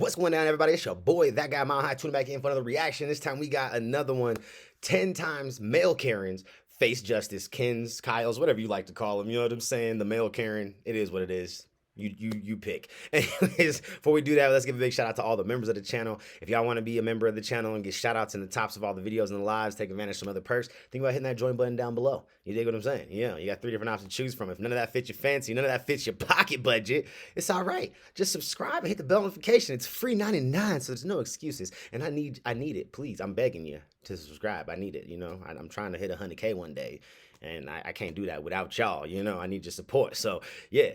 What's going on, everybody? It's your boy, That Guy Mile High, tuning back in for another reaction. This time we got another one. 10 times male Karens face justice. Kens, Kyles, whatever you like to call them. You know what I'm saying? The male Karen, it is what it is. You pick. Anyways, before we do that, let's give a big shout out to all the members of the channel. If y'all want to be a member of the channel and get shout outs in the tops of all the videos and the lives, take advantage of some other perks, think about hitting that join button down below. You dig what I'm saying? Yeah, you got 3 different options to choose from. If none of that fits your fancy, none of that fits your pocket budget, it's all right. Just subscribe and hit the bell notification. It's free 99, so there's no excuses. And I need it. Please, I'm begging you to subscribe. I need it. You know, I'm trying to hit 100K one day, and I can't do that without y'all. You know, I need your support. So yeah.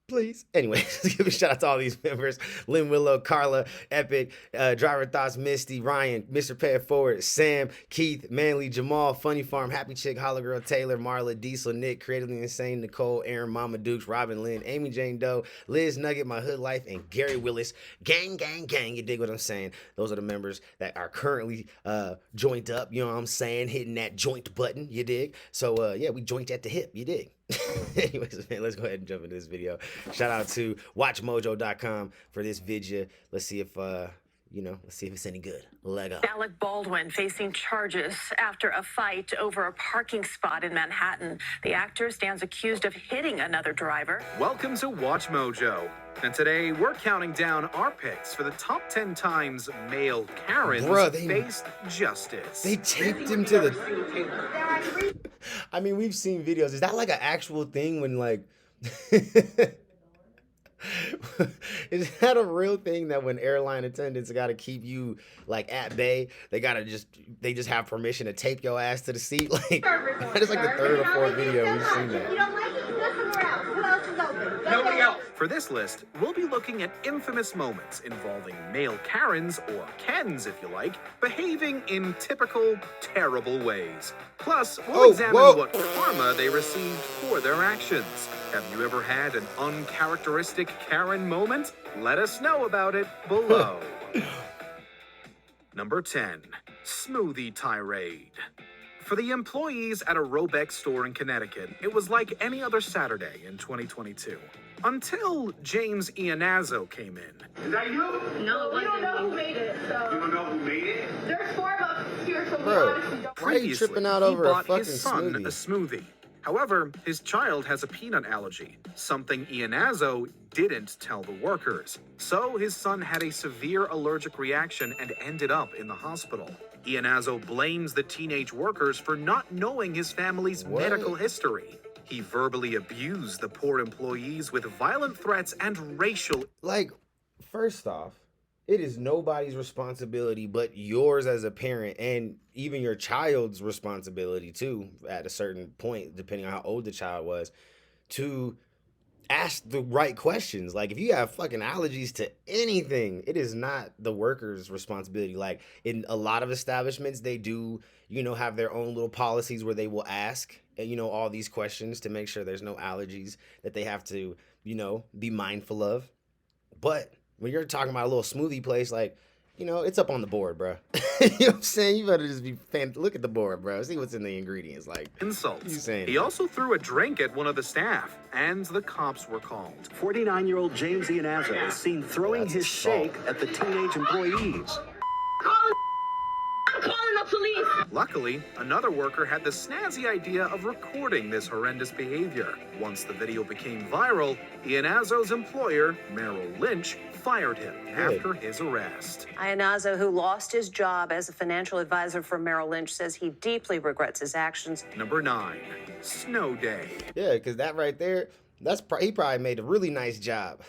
Please. Anyways, let's give a shout out to all these members. Lynn Willow, Carla, Epic, Driver Thoughts, Misty, Ryan, Mr. Pay It Forward, Sam, Keith, Manly, Jamal, Funny Farm, Happy Chick, Holla Girl, Taylor, Marla, Diesel, Nick, Creatively Insane, Nicole, Aaron, Mama Dukes, Robin Lynn, Amy Jane Doe, Liz Nugget, My Hood Life, and Gary Willis. Gang, gang, gang. You dig what I'm saying? Those are the members that are currently joint up. You know what I'm saying? Hitting that joint button. You dig? So, yeah, we joint at the hip. You dig? Anyways, man, let's go ahead and jump into this video. Shout out to watchmojo.com for this video. Let's see if let's see if it's any good. Leg up. Alec Baldwin facing charges after a fight over a parking spot in Manhattan. The actor stands accused of hitting another driver. Welcome to Watch Mojo. And today we're counting down our picks for the top 10 times male Karens faced justice. They taped him to the... I mean, we've seen videos. Is that like an actual thing when like... Is that a real thing that when airline attendants got to keep you like at bay, they just have permission to tape your ass to the seat? Like that is like the 3rd or 4th video we've seen that. You don't like it, you go somewhere else. Who else is open? Nobody else. For this list, we'll be looking at infamous moments involving male Karens, or Kens if you like, behaving in typical terrible ways. Plus, we'll examine what karma they received for their actions. Have you ever had an uncharacteristic Karen moment? Let us know about it below. Number 10. Smoothie tirade. For the employees at a Robex store in Connecticut, it was like any other Saturday in 2022. Until James Iannazzo came in. Is that you? No, we don't know who made it. So. You don't know who made it? There's 4 of us here, so we honestly don't. Why are you tripping out over a fucking his son a smoothie? However, his child has a peanut allergy, something Iannazzo didn't tell the workers. So his son had a severe allergic reaction and ended up in the hospital. Iannazzo blames the teenage workers for not knowing his family's medical history. He verbally abused the poor employees with violent threats and racial... Like, first off, it is nobody's responsibility but yours as a parent, and even your child's responsibility too, at a certain point, depending on how old the child was, to ask the right questions. Like, if you have fucking allergies to anything, it is not the worker's responsibility. Like, in a lot of establishments, they do, have their own little policies where they will ask, all these questions to make sure there's no allergies that they have to, be mindful of. But when you're talking about a little smoothie place, like, it's up on the board, bro. You know what I'm saying? You better just look at the board, bro. See what's in the ingredients. Like, insults. He also threw a drink at one of the staff, and the cops were called. 49-year-old James Iannazzo is seen throwing his shake at the teenage employees. I'm calling the police. Luckily, another worker had the snazzy idea of recording this horrendous behavior. Once the video became viral, Iannazzo's employer, Merrill Lynch, fired him after his arrest. Iannazzo, who lost his job as a financial advisor for Merrill Lynch, says he deeply regrets his actions. Number 9. Snow Day. Yeah, because that right there, he probably made a really nice job.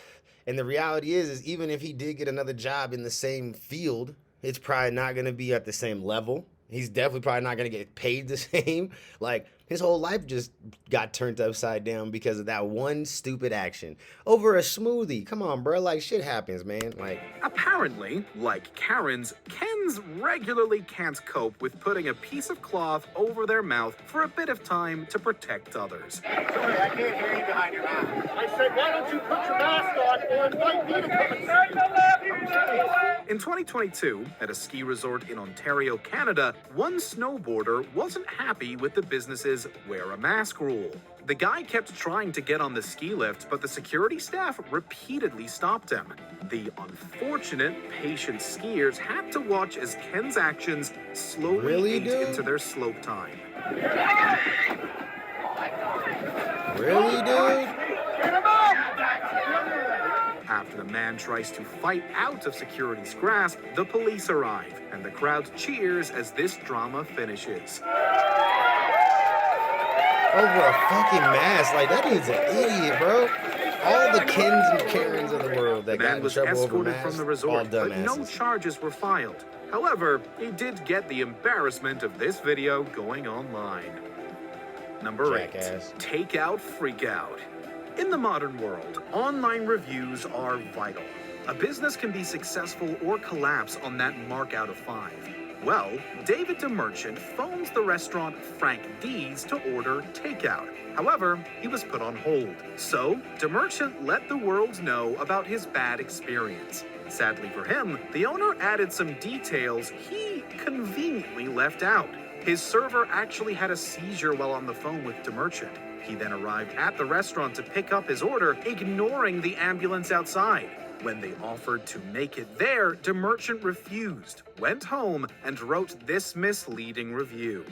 And the reality is even if he did get another job in the same field, it's probably not going to be at the same level. He's definitely probably not going to get paid the same. Like, his whole life just got turned upside down because of that one stupid action over a smoothie. Come on, bro. Like, shit happens, man. Like, apparently, like Karens, Kens regularly can't cope with putting a piece of cloth over their mouth for a bit of time to protect others. Sorry, I can't hear you behind your mouth. I said, why don't you put your mask on or invite me to come and see you? In 2022, at a ski resort in Ontario, Canada, one snowboarder wasn't happy with the business's wear a mask rule. The guy kept trying to get on the ski lift, but the security staff repeatedly stopped him. The unfortunate, patient skiers had to watch as Ken's actions slowly ate into their slope time. Really, dude? After the man tries to fight out of security's grasp, the police arrive, and the crowd cheers as this drama finishes. Over a fucking mask. Like, that dude's an idiot, bro. All the Kens and Karens of the world that The man got in was trouble over escorted masks, from the all resort, but no dumbasses. charges were filed. However, he did get the embarrassment of this video going online. Number Jackass. 8. Takeout Freakout. In the modern world, online reviews are vital. A business can be successful or collapse on that mark out of 5. Well, David DeMerchant phones the restaurant Frank D's to order takeout. However, he was put on hold. So, DeMerchant let the world know about his bad experience. Sadly for him, the owner added some details he conveniently left out. His server actually had a seizure while on the phone with DeMerchant. He then arrived at the restaurant to pick up his order, ignoring the ambulance outside. When they offered to make it there, DeMerchant refused, went home, and wrote this misleading review.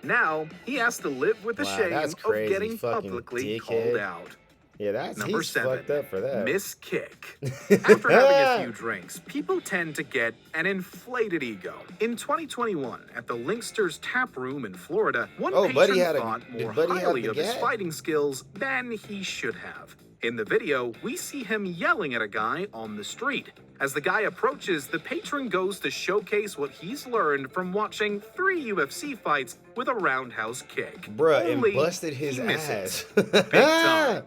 Now, he has to live with the shame that's of crazy, getting fucking publicly dickhead. called out. Yeah, that's Number he's 7. fucked up for that. Miss Kick. After having a few drinks, people tend to get an inflated ego. In 2021, at the Linkster's Tap Room in Florida, one Oh, patron Buddy had a- thought more did Buddy have highly the of his gag? fighting skills than he should have. In the video, we see him yelling at a guy on the street. As the guy approaches, the patron goes to showcase what he's learned from watching 3 UFC fights with a roundhouse kick. Bruh, Only and busted his he misses. ass. Big time.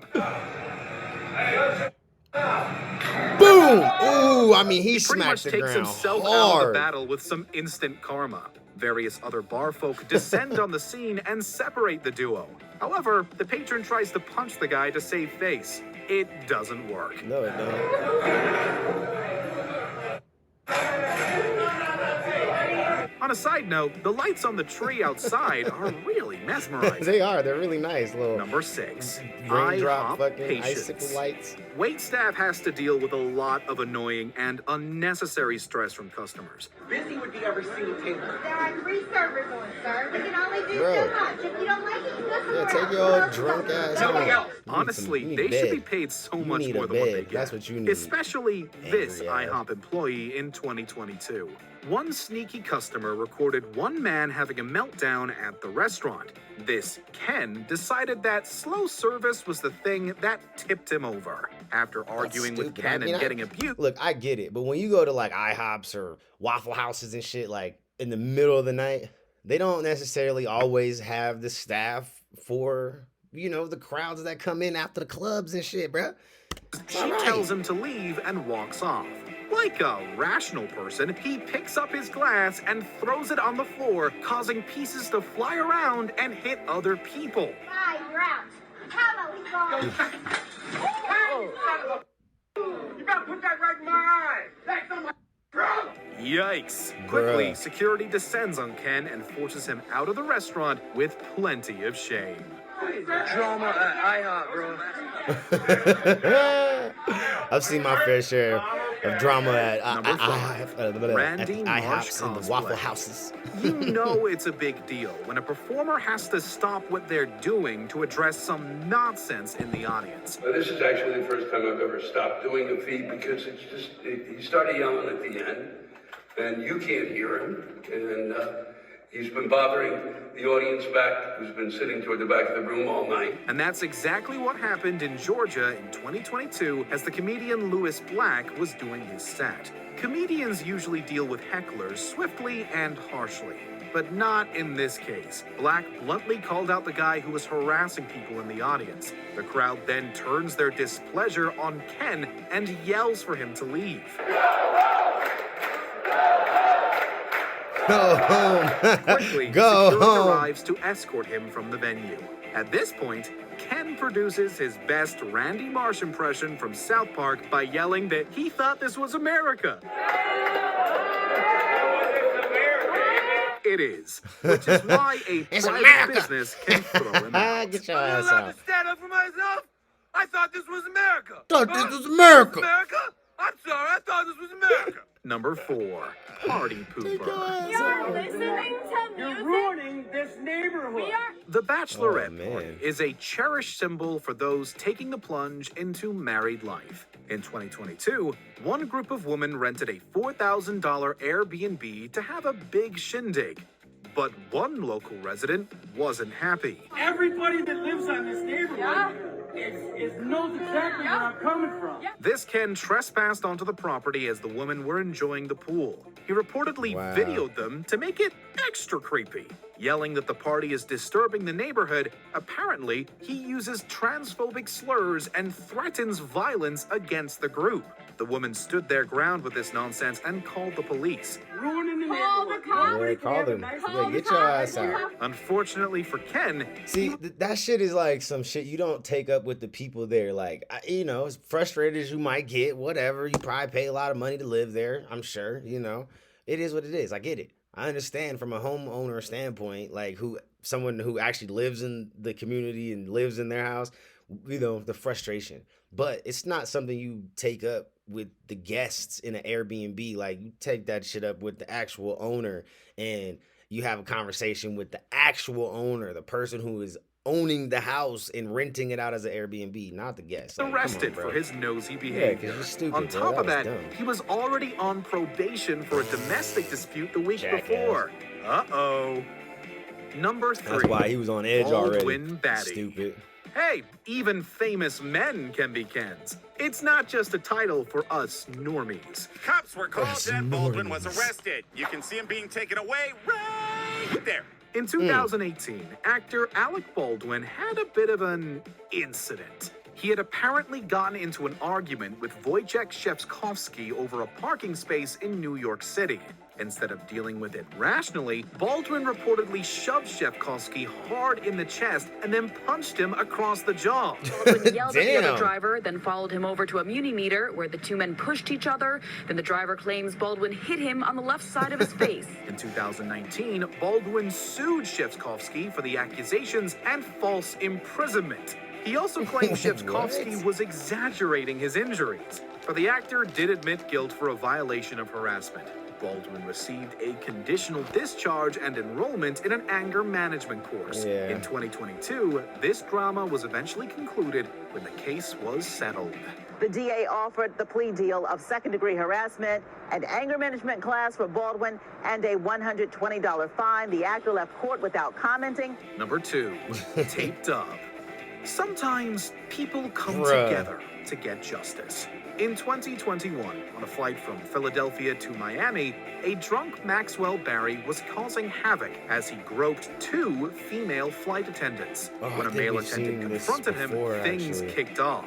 Boom! Ooh, I mean, he Pretty much smacked the takes ground himself out of the hard. battle with some instant karma. Various other bar folk descend on the scene and separate the duo. However, the patron tries to punch the guy to save face. It doesn't work. No, it don't. On a side note, the lights on the tree outside are really mesmerizing. They are. They're really nice. Little Number 6. raindrop IHOP fucking patience. icicle lights. Wait staff has to deal with a lot of annoying and unnecessary stress from customers. Busy would be every single table. There are 3 servers on, sir. We can only do Bro. so much. If you don't like it, you go somewhere Yeah, take else. your old drunk ass Nobody home. else. You need Honestly, some- you they need should be bed. paid so You much need more a than what they bed. get. That's what you need. Especially this Angry ass. IHOP employee in 2022. One sneaky customer recorded one man having a meltdown at the restaurant. This Ken decided that slow service was the thing that tipped him over. After arguing with stupid. Ken I mean, and getting abused, Look, I get it, but when you go to like IHOPs or Waffle Houses and shit, like in the middle of the night, they don't necessarily always have the staff for, you know, the crowds that come in after the clubs and shit, bruh. she tells him to leave and walks off. Like a rational person, he picks up his glass and throws it on the floor, causing pieces to fly around and hit other people. Bye, you're out. Hello, he's gone. You gotta put that right in my eye. That's on my bro. Yikes. Quickly, Bruh. security descends on Ken and forces him out of the restaurant with plenty of shame. Drama at IHOP, bro. I've seen my fair share of drama at Number 5. Randy Marsh IHOPs and the Waffle cosplay. Houses. You know it's a big deal when a performer has to stop what they're doing to address some nonsense in the audience. Well, this is actually the first time I've ever stopped doing a feed because it's just, he started yelling at the end, and you can't hear him, and he's been bothering the audience back, who's been sitting toward the back of the room all night. And that's exactly what happened in Georgia in 2022 as the comedian Louis Black was doing his set. Comedians usually deal with hecklers swiftly and harshly, but not in this case. Black bluntly called out the guy who was harassing people in the audience. The crowd then turns their displeasure on Ken and yells for him to leave. Go home. Quickly, Go security home. arrives to escort him from the venue. At this point, Ken Ken produces his best Randy Marsh impression from South Park by yelling that he thought this was America. It is, which is why a private business can throw him out. Get your ass out. Stand up for myself? I thought this was America. Thought this was America. America? I'm sorry, I thought this was America. Number 4, Party Pooper. You're listening to music. ruining this neighborhood. The bachelorette Oh, man. party is a cherished symbol for those taking the plunge into married life. In 2022, one group of women rented a $4,000 Airbnb to have a big shindig. But one local resident wasn't happy. Everybody that lives on this neighborhood knows exactly where I'm coming from. This Ken trespassed onto the property as the women were enjoying the pool. He reportedly Wow. videoed them to make it extra creepy, yelling that the party is disturbing the neighborhood. Apparently, he uses transphobic slurs and threatens violence against the group. The woman stood their ground with this nonsense and called the police. Ruining the Call the neighborhood. cops. Yeah, call them. Call Yeah, the get your cops. ass out. Unfortunately for Ken, See, that shit is like some shit you don't take up with the people there. Like, as frustrated as you might get, whatever. You probably pay a lot of money to live there, I'm sure. It is what it is. I get it. I understand from a homeowner standpoint, like someone who actually lives in the community and lives in their house, the frustration. But it's not something you take up with the guests in an Airbnb. Like, you take that shit up with the actual owner and you have a conversation with the actual owner, the person who is owning the house and renting it out as an Airbnb, not the guest. Like, come on, arrested bro. for his nosy 'cause behavior. you're stupid, On bro. top of That that, was dumb. he was already on probation for a domestic dispute the week Jackass. before. Uh-oh. Number 3. That's why he was on edge BALDWIN already. BADDIE. Stupid. Hey, even famous men can be Kens. It's not just a title for us normies. Cops were called That's and Baldwin was normies. arrested. You can see him being taken away right there. In 2018, actor Alec Baldwin had a bit of an incident. He had apparently gotten into an argument with Wojciech Szczepkowski over a parking space in New York City. Instead of dealing with it rationally, Baldwin reportedly shoved Szczepkowski hard in the chest and then punched him across the jaw. Baldwin yelled at the Damn. other driver, then followed him over to a muni meter where the two men pushed each other. Then the driver claims Baldwin hit him on the left side of his face. In 2019, Baldwin sued Szczepkowski for the accusations and false imprisonment. He also claimed Szczepkowski What? was exaggerating his injuries, but the actor did admit guilt for a violation of harassment. Baldwin received a conditional discharge and enrollment in an anger management course. Yeah. In 2022, this drama was eventually concluded when the case was settled. The DA offered the plea deal of second-degree harassment, an anger management class for Baldwin, and a $120 fine. The actor left court without commenting. Number 2, taped up. Sometimes people come Bruh. together to get justice. In 2021, on a flight from Philadelphia to Miami, a drunk Maxwell Barry was causing havoc as he groped 2 female flight attendants. Oh, I When a think male we've attendant seen this confronted him, before, things actually. kicked off.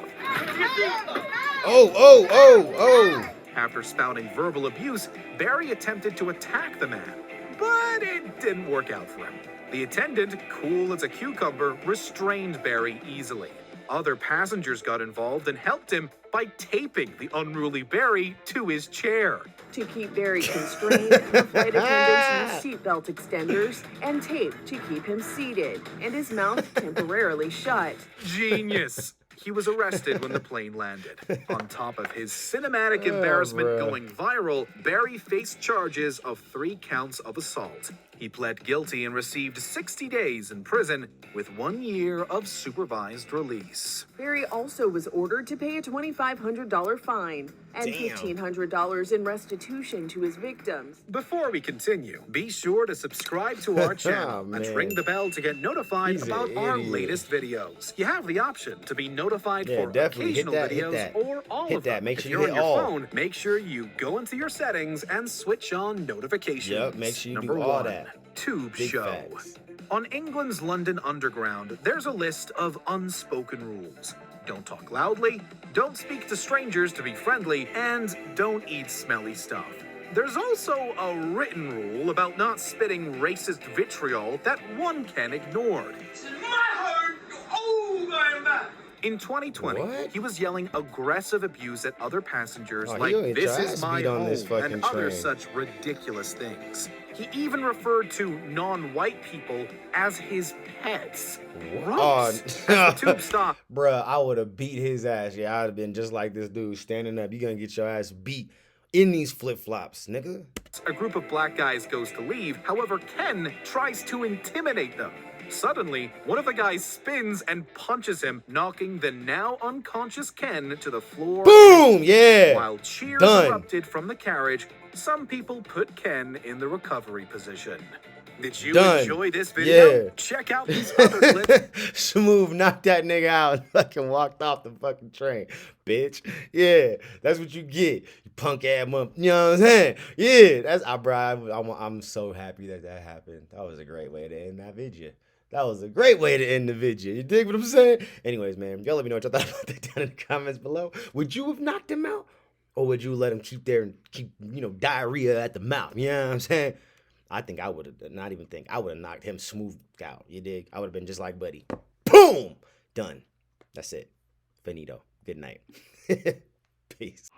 Oh. After spouting verbal abuse, Barry attempted to attack the man, but it didn't work out for him. The attendant, cool as a cucumber, restrained Barry easily. Other passengers got involved and helped him by taping the unruly Barry to his chair. To keep Barry constrained, the flight attendants used seatbelt extenders and tape to keep him seated and his mouth temporarily shut. Genius! He was arrested when the plane landed. On top of his cinematic embarrassment bruh. going viral, Barry faced charges of 3 counts of assault. He pled guilty and received 60 days in prison with 1 year of supervised release. Barry also was ordered to pay a $2,500 fine and Damn. $1,500 in restitution to his victims. Before we continue, be sure to subscribe to our channel and man. ring the bell to get notified He's an about our idiot. latest videos. You have the option to be notified Yeah, for definitely. Hit occasional that, hit videos that. or all Hit of that. them. Make If sure you're you on hit your all. phone, make sure you go into your settings and switch on notifications. Yep, make sure you do Number all 1, that. Tube Big Show. facts. On England's London Underground, there's a list of unspoken rules. Don't talk loudly, don't speak to strangers to be friendly, and don't eat smelly stuff. There's also a written rule about not spitting racist vitriol that one can ignored. This is my home. Oh, I am the In 2020, What? he was yelling aggressive abuse at other passengers Oh, like, he'll get "This your is ass my beat on home," this fucking and other train. such ridiculous things. He even referred to non-white people as his pets. Gross. As the tube stopped. Bruh, I would have beat his ass. Yeah, I'd have been just like this dude standing up. You're gonna get your ass beat in these flip-flops, nigga. A group of black guys goes to leave. However, Ken tries to intimidate them. Suddenly, one of the guys spins and punches him, knocking the now unconscious Ken to the floor. Boom! Yeah. While cheers Done. erupted from the carriage, some people put Ken in the recovery position. Did you Done. enjoy this video? Yeah. Check out these other clips. Smooth knocked that nigga out and fucking walked off the fucking train, bitch. Yeah, that's what you get, you punk ass mother. You know what I'm saying? Yeah, that's I'm so happy that happened. That was a great way to end that video. That was a great way to end the video. You dig what I'm saying? Anyways, man, y'all let me know what y'all thought about that down in the comments below. Would you have knocked him out? Or would you let him keep there and keep, diarrhea at the mouth? You know what I'm saying? I think I would have, not even think, I would have knocked him smooth out. You dig? I would have been just like Buddy. Boom! Done. That's it. Finito. Good night. Peace.